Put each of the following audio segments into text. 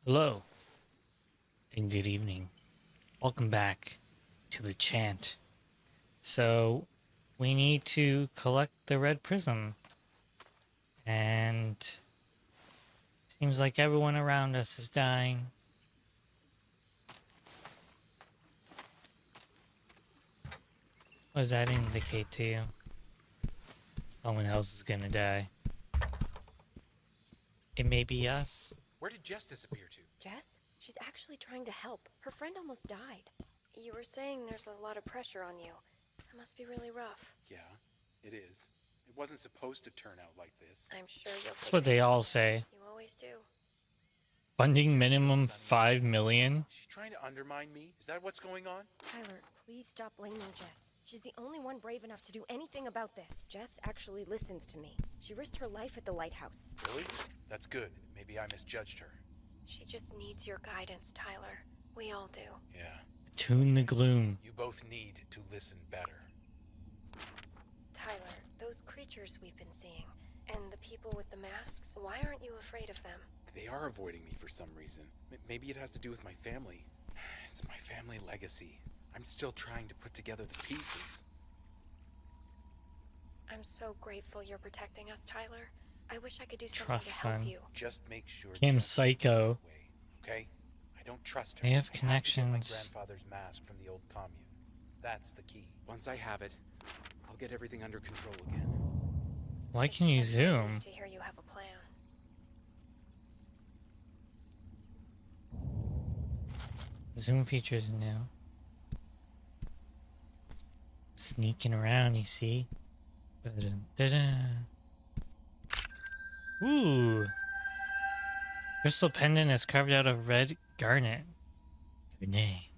Hello and good evening. Welcome back to the Chant. So, we need to collect the red prism. And seems like everyone around us is dying. What does that indicate to you? Someone else is gonna die. It may be us. Where did Jess disappear to? Jess? She's actually trying to help. Her friend almost died. You were saying there's a lot of pressure on you. It must be really rough. Yeah, it is. It wasn't supposed to turn out like this. I'm sure you'll That's what they all say. You always do. Funding minimum 5 million. Is she trying to undermine me? Is that what's going on? Tyler, please stop blaming Jess. She's the only one brave enough to do anything about this. Jess actually listens to me. She risked her life at the lighthouse. Really? That's good. Maybe I misjudged her. She just needs your guidance, Tyler. We all do. Yeah. Tune the gloom. You both need to listen better. Tyler, those creatures we've been seeing, and the people with the masks, why aren't you afraid of them? They are avoiding me for some reason. Maybe it has to do with my family. It's my family legacy. I'm still trying to put together the pieces. I'm so grateful you're protecting us, Tyler. I wish I could do something Trust to help fund. you. Just make sure Kim Jess stays Psycho. out of the way, okay? I don't trust her. They have I to get my connections. grandfather's mask from the old commune. That's the key. Once I have it, I'll get everything under control again. Why can you It's such a relief zoom? to hear you have a plan. Zoom features new. Sneaking around, you see? Da-da-da-da. Ooh! Crystal pendant is carved out of red garnet. Garnet.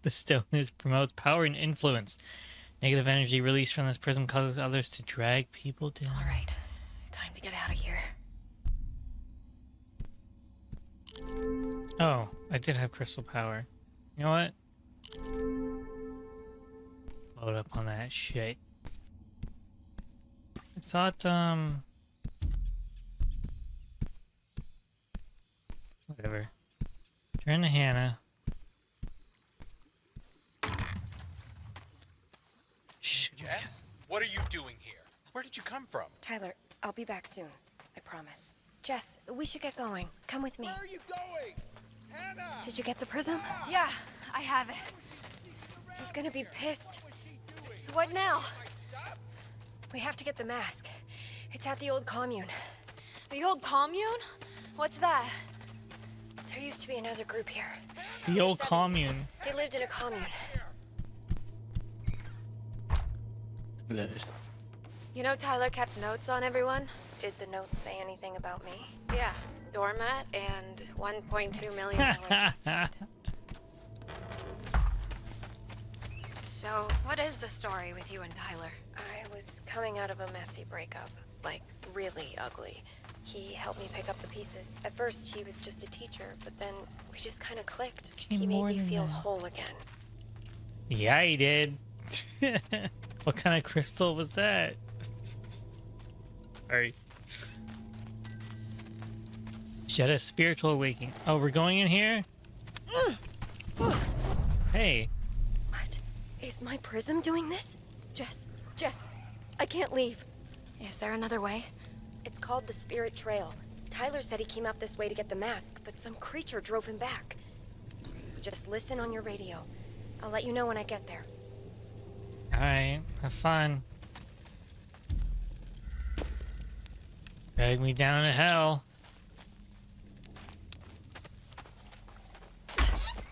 The stone promotes power and influence. Negative energy released from this prism causes others to drag people down. All right, time to get out of here. Oh, I did have crystal power. You know what? Load up on that shit. I thought, whatever. Turn to Hannah. Shh. Jess? What are you doing here? Where did you come from? Tyler, I'll be back soon. I promise. Jess, we should get going. Come with me. Where are you going? Hannah! Did you get the prism? Yeah, I have it. He's gonna be pissed. What now? We have to get the mask. It's at the old commune. The old commune? What's that? There used to be another group here. The old commune. They lived in a commune. Blood. You know Tyler kept notes on everyone? Did the note say anything about me? Yeah, doormat and $1.2 million trust. So, what is the story with you and Tyler? I was coming out of a messy breakup. Like, really ugly. He helped me pick up the pieces. At first, he was just a teacher, but then we just kind of clicked. Came He made more me than feel that. whole again. Yeah, he did. What kind of crystal was that? Sorry. She had a spiritual awakening. Oh, we're going in here? Hey. What? Is my prism doing this? Jess, I can't leave. Is there another way? It's called the Spirit Trail. Tyler said he came out this way to get the mask, but some creature drove him back. Just listen on your radio. I'll let you know when I get there. Alright, have fun. Drag me down to hell.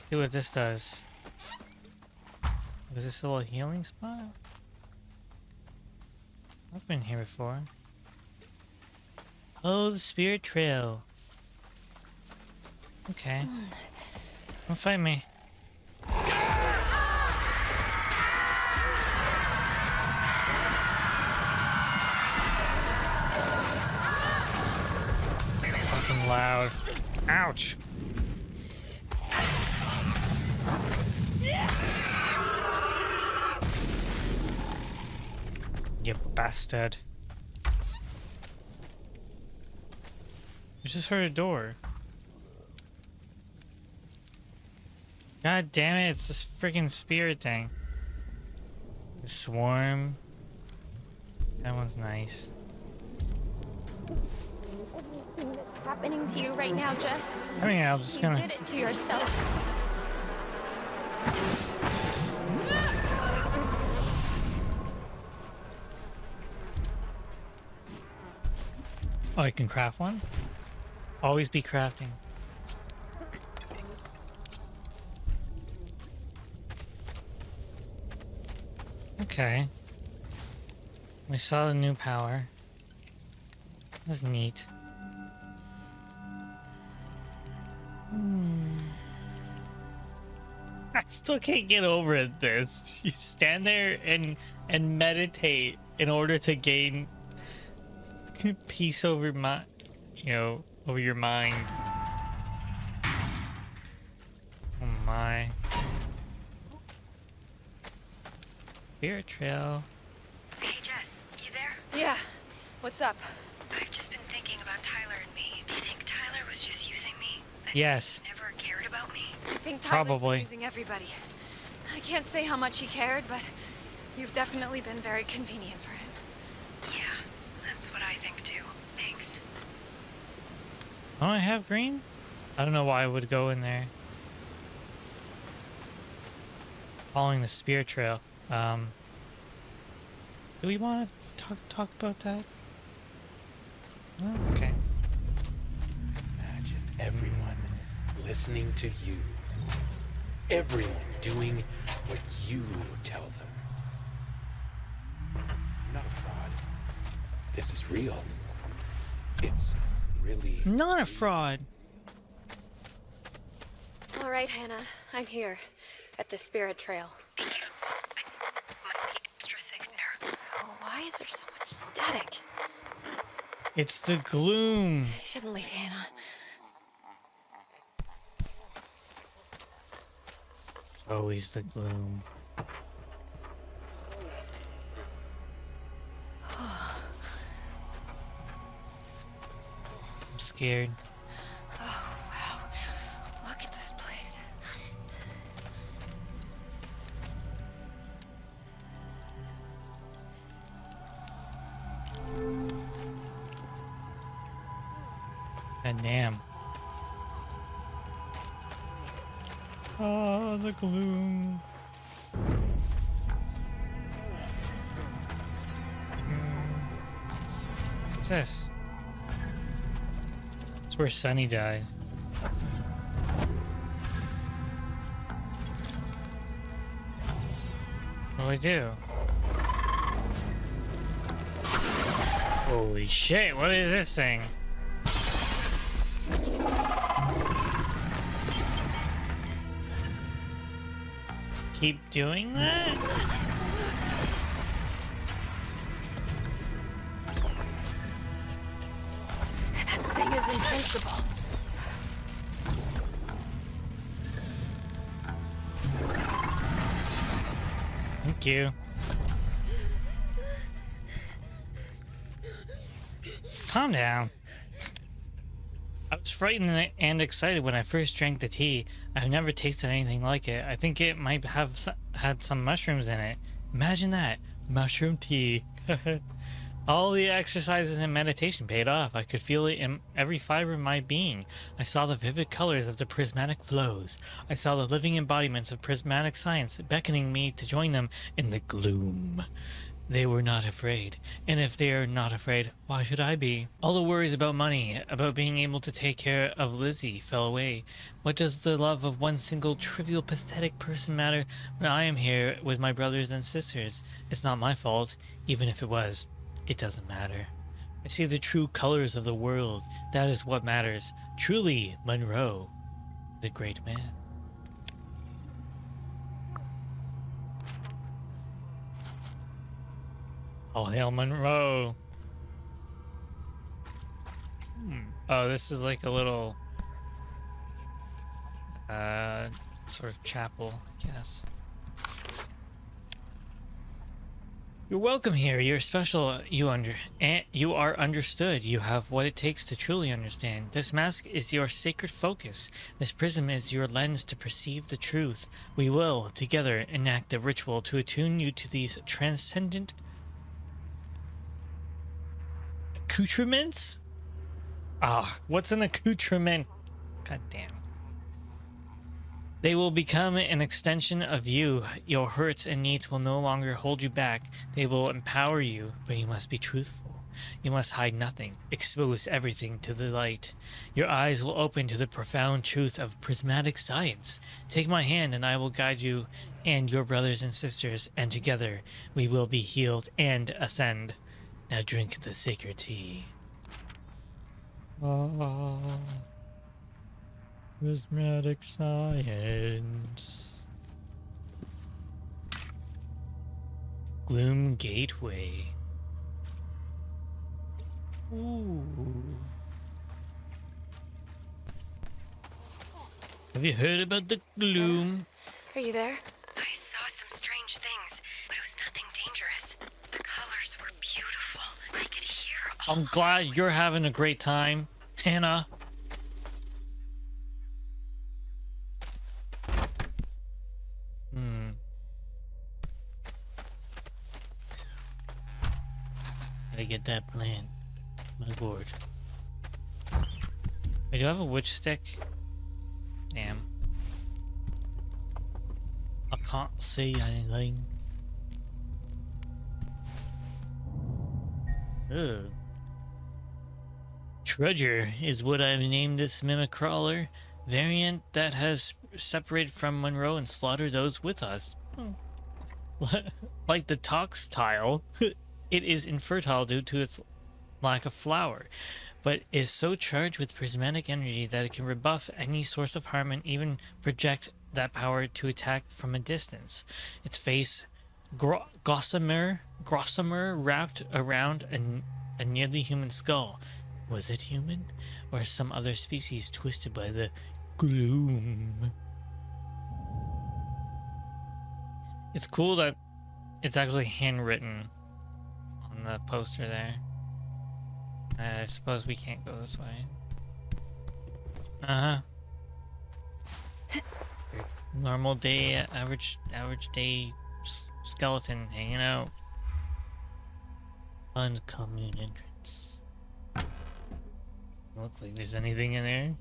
See what this does. Was this a little healing spot? I've been here before. Oh, the Spirit Trail. Okay. Don't fight me. Fucking loud. Ouch. You bastard. I just heard a door. God damn it, it's this freaking spirit thing. The swarm. That one's nice. What's happening to you right now, Jess? I mean, I'm just You gonna. did it to yourself. Oh, I can craft one? Always be crafting. Okay. We saw the new power. That's neat. I still can't get over this. You stand there and meditate in order to gain peace over over your mind. Oh my. Spirit trail. Hey Jess, you there? Yeah. What's up? I've just been thinking about Tyler and me. Do you think Tyler was just using me? That Yes. he never cared about me? I think Tyler's Probably. been using everybody. I can't say how much he cared, but you've definitely been very convenient for him. Yeah, that's what I think too. Thanks. Don't I have green? I don't know why I would go in there. Following the spirit trail. Do we want to talk about that? Oh, okay. Imagine everyone listening to you. Everyone doing what you tell them. You're not a fraud. This is real. It's really... Not a fraud. All right, Hannah. I'm here at the Spirit Trail. Thank you. Might be extra thick there. Oh, why is there so much static? It's the gloom. I shouldn't leave Hannah. It's always the gloom. I'm scared. Oh, wow. Look at this place. And damn. Oh, the gloom. What's this? It's where Sunny died. What do I do? Holy shit, what is this thing? Keep doing that? That thing is invincible. Thank you. Calm down. I was frightened and excited when I first drank the tea. I've never tasted anything like it. I think it might have had some mushrooms in it. Imagine that. Mushroom tea. All the exercises and meditation paid off. I could feel it in every fiber of my being. I saw the vivid colors of the prismatic flows. I saw the living embodiments of prismatic science beckoning me to join them in the gloom. They were not afraid. And if they are not afraid, why should I be? All the worries about money, about being able to take care of Lizzie, fell away. What does the love of one single, trivial, pathetic person matter when I am here with my brothers and sisters? It's not my fault. Even if it was, it doesn't matter. I see the true colors of the world. That is what matters. Truly, Monroe is a great man. All hail Monroe. Oh, this is like a little sort of chapel, I guess. You're welcome here. You're special. You are understood. You have what it takes to truly understand. This mask is your sacred focus. This prism is your lens to perceive the truth. We will, together, enact a ritual to attune you to these transcendent accoutrements? Ah, what's an accoutrement? God damn. They will become an extension of you. Your hurts and needs will no longer hold you back. They will empower you, but you must be truthful. You must hide nothing. Expose everything to the light. Your eyes will open to the profound truth of prismatic science. Take my hand and I will guide you and your brothers and sisters, and together we will be healed and ascend. Now drink the sacred tea. Ah. Prismatic Science. Gloom Gateway. Ooh. Have you heard about the gloom? Are you there? I saw some strange things, but it was nothing dangerous. The colors were beautiful. I could hear all I'm glad you're having a great time, Hannah. Gotta get that plant. My board. Wait, do I have a witch stick? Damn. I can't see anything. Ugh. Trudger is what I've named this mimic crawler variant that has separated from Monroe and slaughtered those with us. Like the tox tile, it is infertile due to its lack of flower, but is so charged with prismatic energy that it can rebuff any source of harm and even project that power to attack from a distance. Its face, gossamer wrapped around a nearly human skull. Was it human, or some other species twisted by the gloom? It's cool that it's actually handwritten on the poster there. I suppose we can't go this way. Normal day, average day skeleton hanging out. Fun commune entrance. Looks like there's anything in there.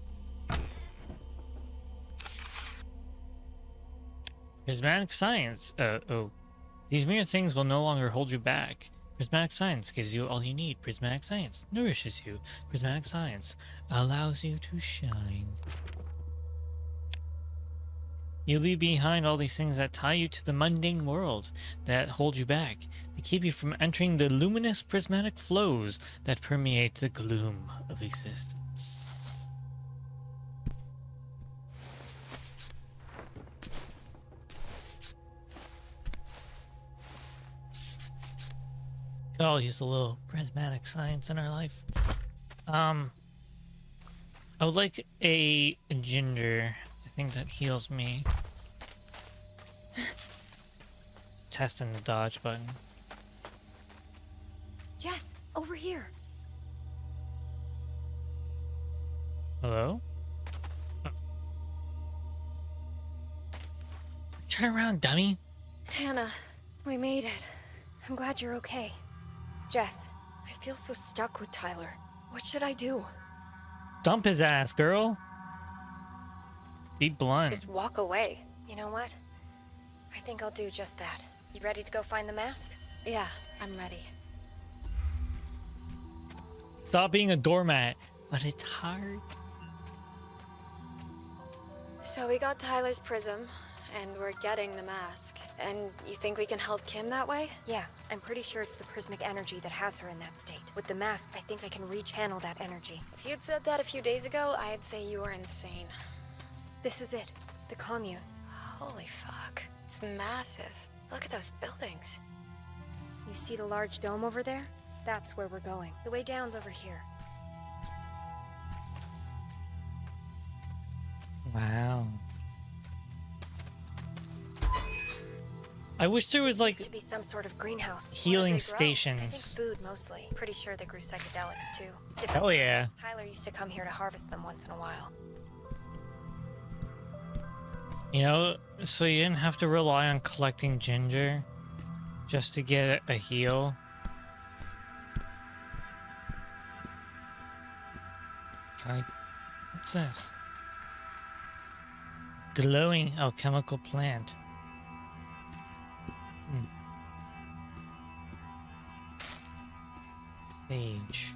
Prismatic Science. These mere things will no longer hold you back. Prismatic Science gives you all you need. Prismatic Science nourishes you. Prismatic Science allows you to shine. You leave behind all these things that tie you to the mundane world, that hold you back. They keep you from entering the luminous prismatic flows that permeate the gloom of existence. Could all use a little prismatic science in our life. I would like a ginger. I think that heals me. Testing the dodge button. Jess, over here. Hello? Oh. Turn around, dummy. Hannah, we made it. I'm glad you're okay. Jess, I feel so stuck with Tyler. What should I do? Dump his ass, girl. Be blunt. Just walk away. You know what? I think I'll do just that. You ready to go find the mask? Yeah, I'm ready. Stop being a doormat. But it's hard. So we got Tyler's prism, and we're getting the mask. And you think we can help Kim that way? Yeah, I'm pretty sure it's the prismic energy that has her in that state. With the mask, I think I can rechannel that energy. If you'd said that a few days ago, I'd say you were insane. This is it. The commune. Holy fuck. It's massive. Look at those buildings. You see the large dome over there? That's where we're going. The way down's over here. Wow. I wish there was like Used to be some sort of greenhouse. healing I think stations. food mostly. Pretty sure they grew psychedelics too. Hell yeah. Tyler used to come here to harvest them once in a while. You know, so you didn't have to rely on collecting ginger just to get a heal. What's this? Glowing alchemical plant. Sage.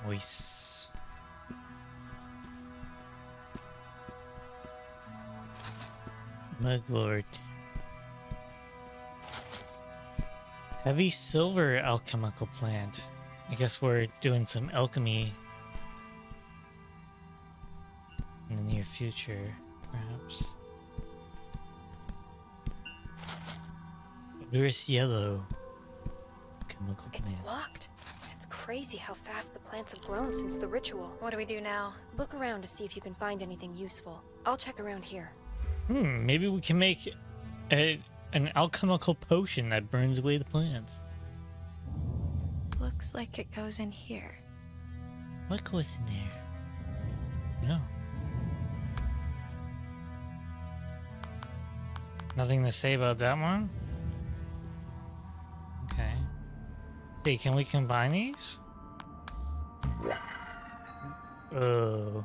Voice. Mugwort. Heavy silver alchemical plant. I guess we're doing some alchemy in the near future, perhaps. Odorous yellow chemical It's plant. blocked. It's crazy how fast the plants have grown since the ritual. What do we do now? Look around to see if you can find anything useful. I'll check around here. Maybe we can make an alchemical potion that burns away the plants. Looks like it goes in here. What goes in there? No. Nothing to say about that one? Okay. See, can we combine these? Oh.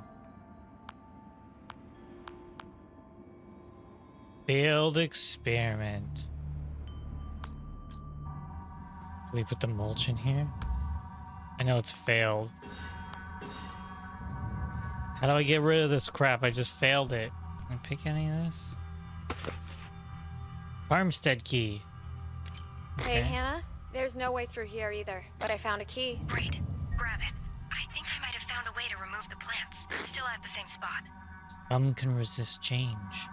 Failed experiment. Do we put the mulch in here? I know it's failed. How do I get rid of this crap? I just failed it. Can I pick any of this? Farmstead key. Hey, Hannah. There's no way through here either, but I found a key. Great. Grab it. I think I might have found a way to remove the plants. Still at the same spot. Some can resist change.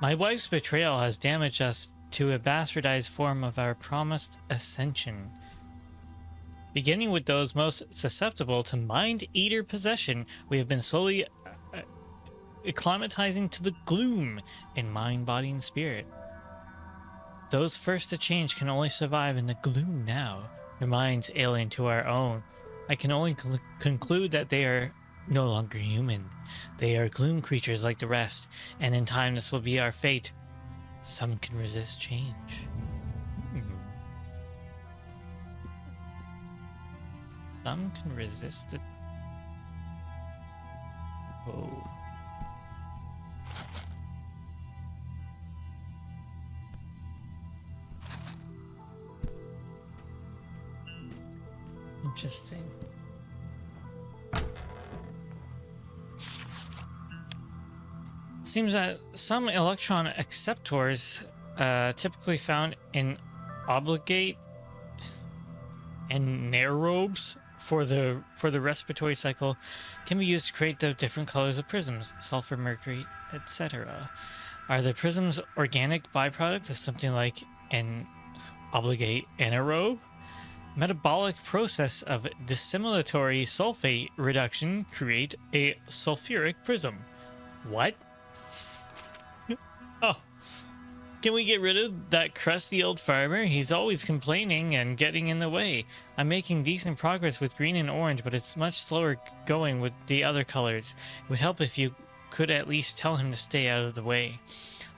My wife's betrayal has damaged us to a bastardized form of our promised ascension. Beginning with those most susceptible to mind-eater possession, we have been slowly acclimatizing to the gloom in mind, body, and spirit. Those first to change can only survive in the gloom now, their minds alien to our own. I can only conclude that they are no longer human. They are gloom creatures like the rest, and in time this will be our fate. Some can resist change. Some can resist it. Oh. Interesting. Seems that some electron acceptors, typically found in obligate and anaerobes for the respiratory cycle, can be used to create the different colors of prisms, sulfur, mercury, etc. Are the prisms organic byproducts of something like an obligate anaerobe? Metabolic process of dissimilatory sulfate reduction create a sulfuric prism. What? Oh, can we get rid of that crusty old farmer? He's always complaining and getting in the way. I'm making decent progress with green and orange, but it's much slower going with the other colors. It would help if you could at least tell him to stay out of the way.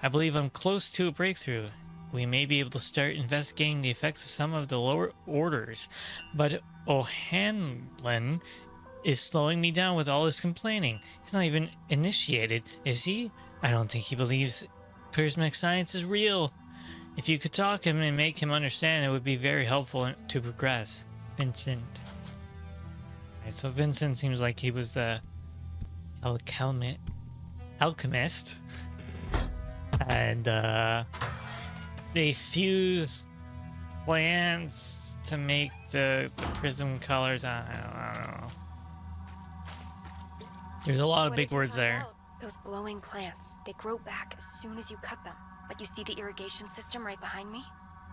I believe I'm close to a breakthrough. We may be able to start investigating the effects of some of the lower orders, but O'Hanlon is slowing me down with all his complaining. He's not even initiated, is he? I don't think he believes Prismic Science is real. If you could talk him and make him understand, it would be very helpful to progress. Vincent. Alright, so Vincent seems like he was the alchemist. And they fuse plants to make the prism colors. I don't know. There's a lot of What big did you words find there. out? Those glowing plants, they grow back as soon as you cut them. But you see the irrigation system right behind me?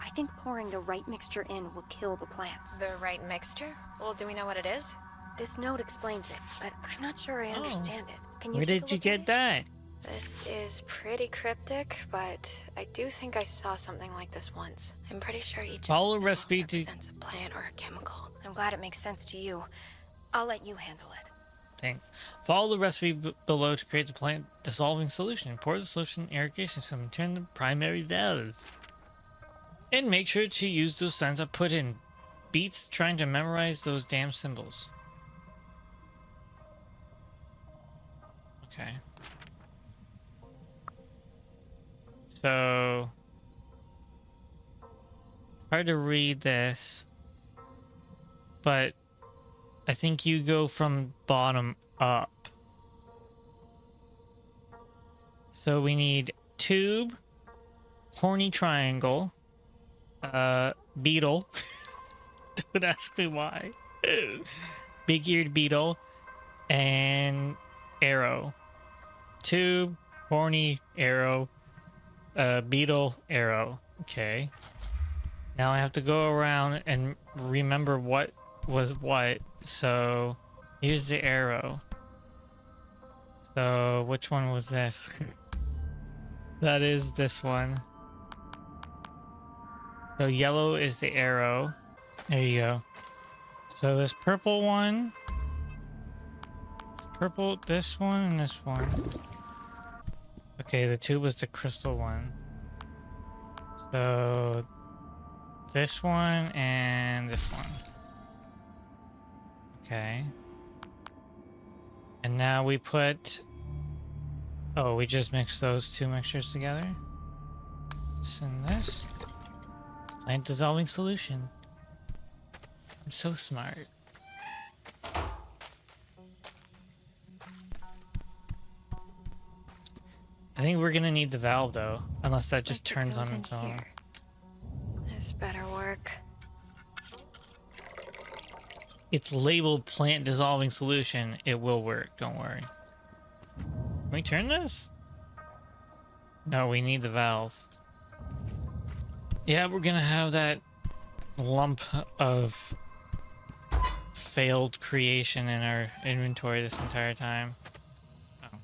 I think pouring the right mixture in will kill the plants. The right mixture? Well, do we know what it is? This note explains it, but I'm not sure I understand it. Can you Where take a did you look at get it? that? This is pretty cryptic, but I do think I saw something like this once. I'm pretty sure each Follow of the recipe symbols to- represents a plant or a chemical. I'm glad it makes sense to you. I'll let you handle it. Thanks. Follow the recipe below to create the plant dissolving solution. Pour the solution in irrigation system. Turn the primary valve. And make sure to use those signs I put in. Beats trying to memorize those damn symbols. Okay. So it's hard to read this, but I think you go from bottom up. So we need tube, horny triangle, beetle. Don't ask me why. Big-eared beetle and arrow. Tube, horny, arrow, beetle, arrow. Okay. Now I have to go around and remember what was what. So here's the arrow. So which one was this? That is this one. So yellow is the arrow. There you go. So this purple one. Purple, this one, and this one. Okay, the tube was the crystal one. So this one and this one. Okay. And now we put... Oh, we just mixed those two mixtures together. This and this. Plant dissolving solution. I'm so smart. I think we're gonna need the valve though, unless that just turns on its own. This better work. It's labeled plant dissolving solution. It will work, don't worry. Can we turn this? No, we need the valve. Yeah, we're gonna have that lump of failed creation in our inventory this entire time. Oh.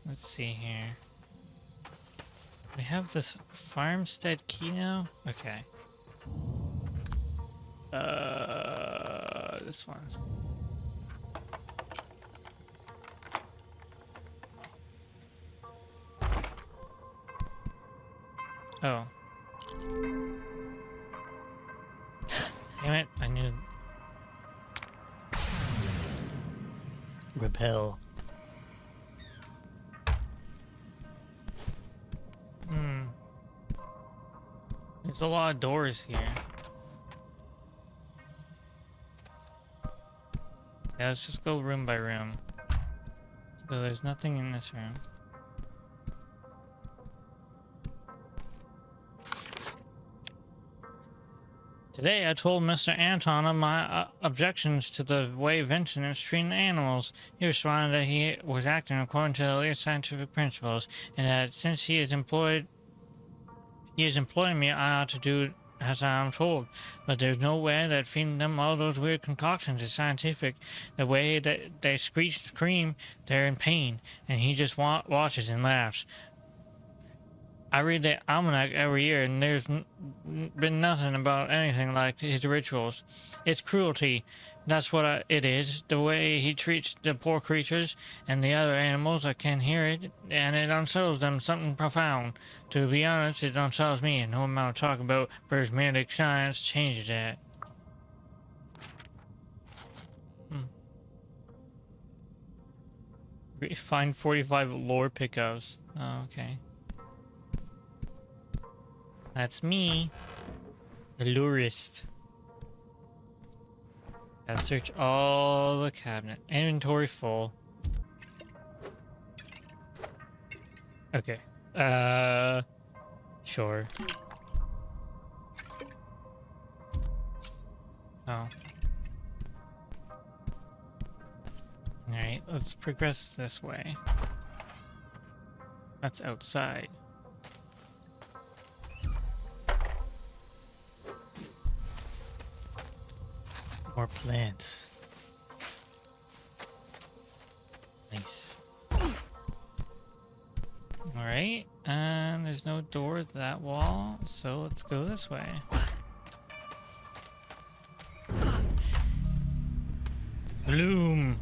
Let's see here. We have this farmstead key now? Okay. This one. Oh. Damn it, I knew. Repel. There's a lot of doors here. Yeah, let's just go room by room. So there's nothing in this room. Today I told Mr. Anton of my objections to the way Vincent is treating the animals. He responded that he was acting according to the latest scientific principles, and that since he is employing me, I ought to do as I am told. But there's no way that feeding them all those weird concoctions is scientific. The way that they screech and scream, they're in pain, and he just watches and laughs. I read the almanac every year, and there's been nothing about anything like his rituals. It's cruelty. That's what it is. The way he treats the poor creatures and the other animals, I can hear it, and it unsettles them something profound. To be honest, it unsettles me, and no amount of talk about Prismic Science changes that. Find 45 lore pickups. Oh, okay. That's me. The lurist. Gotta search all the cabinet. Inventory full. Okay. Sure. Oh. Alright, let's progress this way. That's outside. More plants. Nice. Alright, and there's no door to that wall, so let's go this way. Bloom!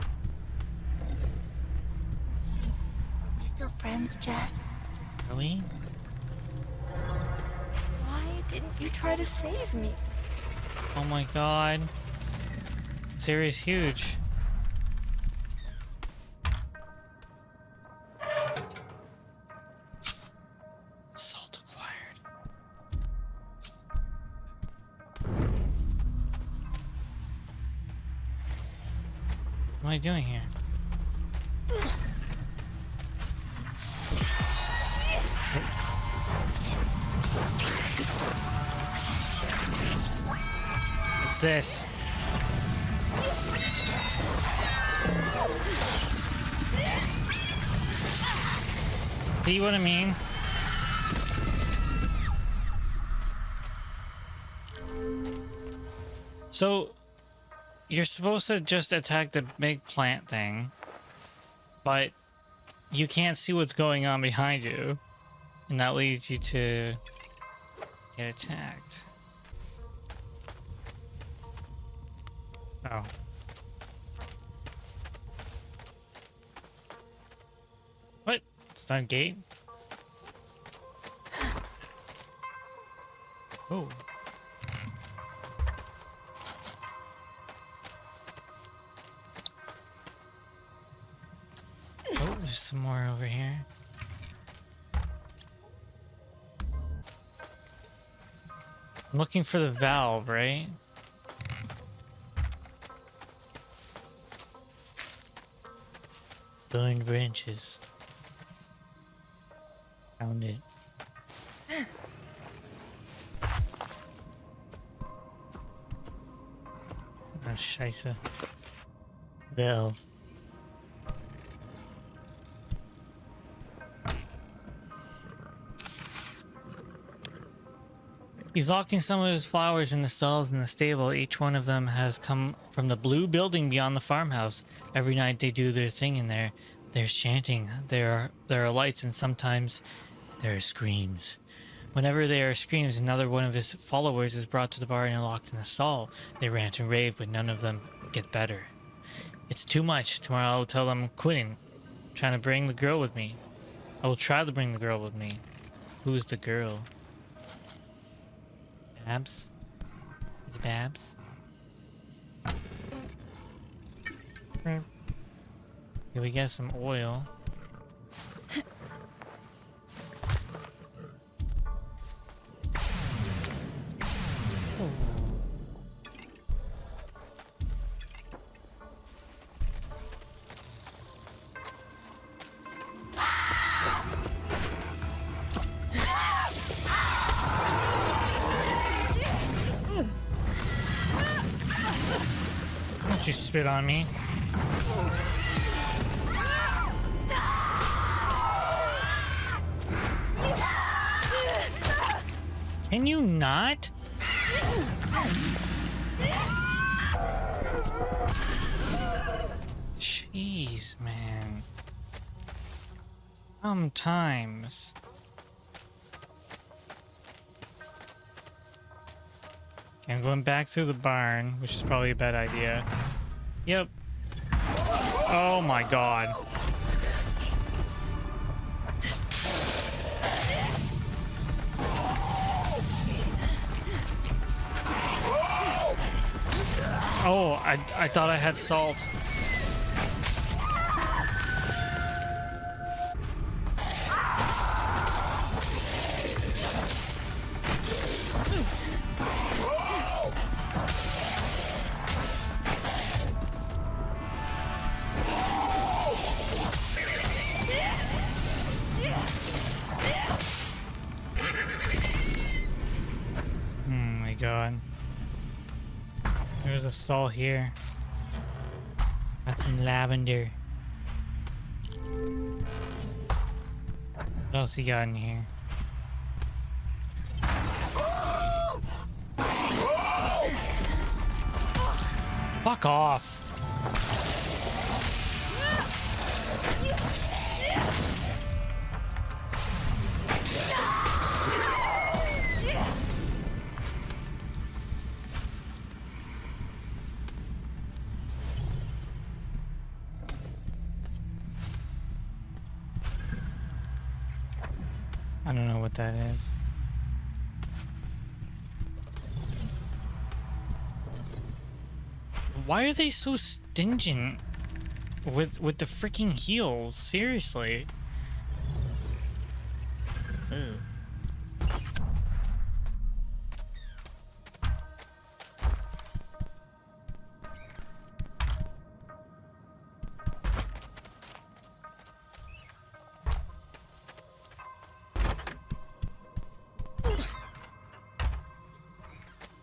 You still friends, Jess? Are we? Why didn't you try to save me? Oh my god. This area's huge. Salt acquired. What am I doing here? What's this? See what I mean? So, you're supposed to just attack the big plant thing, but you can't see what's going on behind you, and that leads you to get attacked. Oh. What? It's not a gate? Oh. Oh, there's some more over here. I'm looking for the valve, right? Burned branches. Found it. Oh, scheisse. Valve. He's locking some of his flowers in the stalls in the stable. Each one of them has come from the blue building beyond the farmhouse. Every night they do their thing in there. There's chanting, there are lights, and sometimes there are screams. Whenever there are screams, another one of his followers is brought to the bar and locked in the stall. They rant and rave, but none of them get better. It's too much. Tomorrow I will tell them I'm quitting. Trying to bring the girl with me. I will try to bring the girl with me. Who's the girl? Babs? Is it Babs? Here we get some oil. Don't you spit on me. Can you not? Jeez, man. Sometimes. Okay, I'm going back through the barn, which is probably a bad idea. Yep. Oh my god. Oh, I thought I had salt. Oh my god. There's a salt here. Got some lavender. What else you got in here? Fuck off. I don't know what that is. Why are they so stingent with the freaking heals? Seriously. Ew.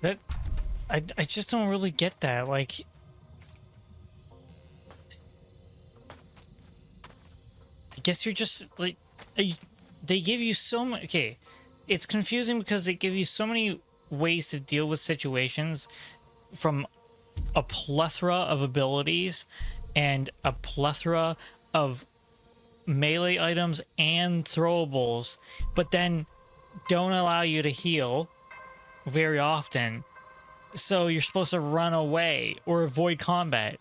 That I just don't really get that. Like, I guess you're just like they give you so much. Okay, it's confusing because they give you so many ways to deal with situations from a plethora of abilities and a plethora of melee items and throwables, but then don't allow you to heal very often. So you're supposed to run away or avoid combat.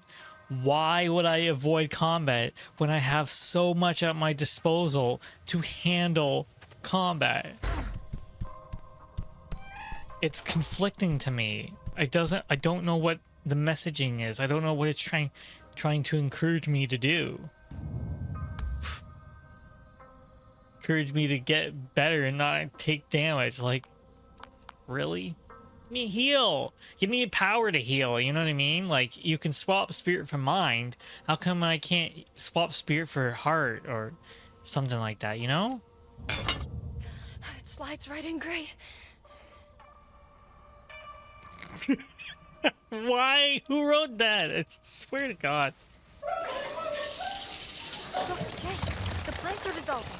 Why would I avoid combat when I have so much at my disposal to handle combat? It's conflicting to me. I don't know what the messaging is. I don't know what it's trying to encourage me to do. Encourage me to get better and not take damage. Like, really? Give me heal. Give me power to heal. You know what I mean? Like, you can swap spirit for mind. How come I can't swap spirit for heart or something like that, you know? It slides right in great. Why? Who wrote that? It's swear to God. Look, Jess, the plants are dissolving.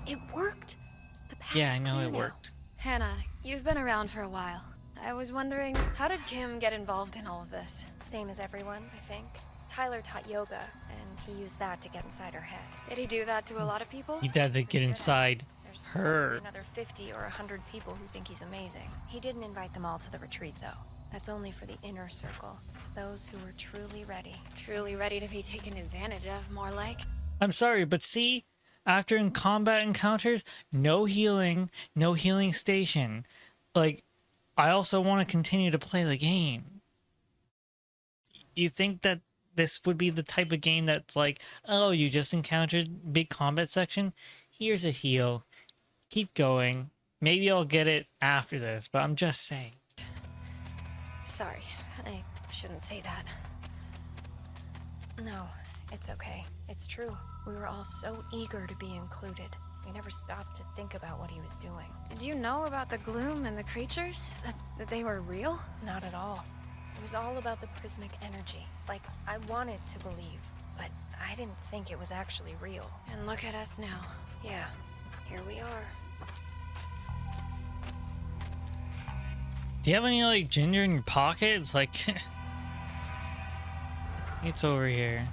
It worked. The path Yeah, is I know clear it now. worked. Hannah, you've been around for a while. I was wondering, how did Kim get involved in all of this? Same as everyone, I think. Tyler taught yoga, and he used that to get inside her head. Did he do that to a lot of people? He had to get inside There's her. probably another 50 or 100 people who think he's amazing. He didn't invite them all to the retreat, though. That's only for the inner circle. Those who were truly ready. Truly ready to be taken advantage of, more like. I'm sorry, but see, after in combat encounters, no healing station. Like, I also want to continue to play the game. You think that this would be the type of game that's like, oh, you just encountered big combat section? Here's a heal. Keep going. Maybe I'll get it after this, but I'm just saying. Sorry, I shouldn't say that. No, it's okay. It's true. We were all so eager to be included. We never stopped to think about what he was doing. Did you know about the gloom and the creatures? That they were real? Not at all. It was all about the prismic energy. Like, I wanted to believe, but I didn't think it was actually real. And look at us now. Yeah, here we are. Do you have any, like, ginger in your pocket? It's like... it's over here.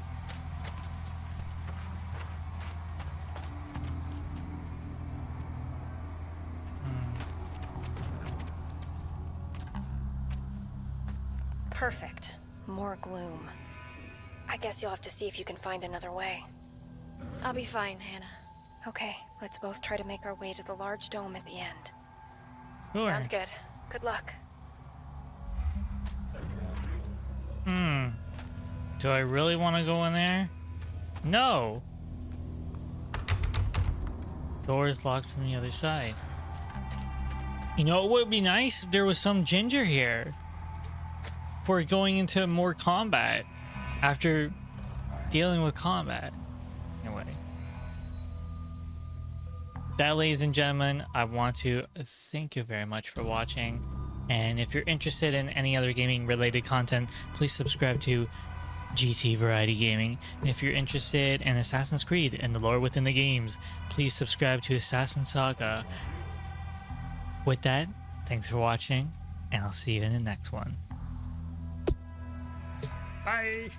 Perfect. More gloom. I guess you'll have to see if you can find another way. I'll be fine, Hannah. Okay, let's both try to make our way to the large dome at the end. Sure. Sounds good. Good luck. Do I really want to go in there? No. Door's locked from the other side. You know, it would be nice if there was some ginger here. For going into more combat. After dealing with combat. Anyway. That, ladies and gentlemen, I want to thank you very much for watching. And if you're interested in any other gaming related content, please subscribe to GT Variety Gaming. And if you're interested in Assassin's Creed and the lore within the games, please subscribe to Assassin Saga. With that, thanks for watching, and I'll see you in the next one. Bye!